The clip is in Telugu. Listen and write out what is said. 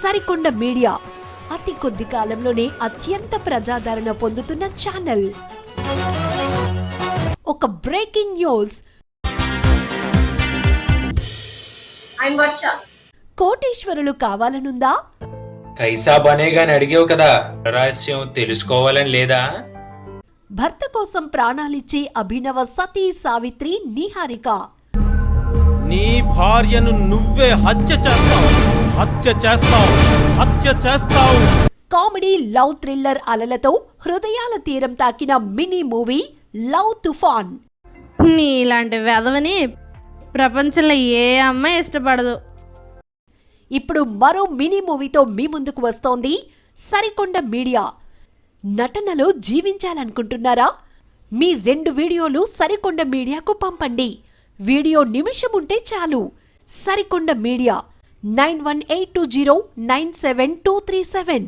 సరికొండ మీడియా అతి కొద్ది కాలంలోనే అత్యంత ప్రజాదరణ పొందుతున్న ఛానల్. ఒక బ్రేకింగ్ న్యూస్. కోటీశ్వరులు కావాలనుందా? కైసా బనేగాని అడిగావు కదా, రహస్యం తెలుసుకోవాలని లేదా? భర్త కోసం ప్రాణాలిచ్చే అభినవ సతీ సావిత్రి నిహారిక. నీ భార్యను నువ్వే హత్య చేస్తావు. కామెడీ లవ్ థ్రిల్లర్ అలలతో హృదయాల తీరం తాకిన మినీ మూవీ లవ్ తుఫాన్. నీలాంటి వెధవని ప్రపంచంలో ఏ అమ్మాయి ఇష్టపడదు. ఇప్పుడు మరో మినీ మూవీతో మీ ముందుకు వస్తోంది సరికొండ మీడియా. నటనలో జీవించాలనుకుంటున్నారా? మీ 2 వీడియోలు సరికొండ మీడియాకు పంపండి. వీడియో నిమిషం ఉంటే చాలు. సరికొండ మీడియా 9182097237.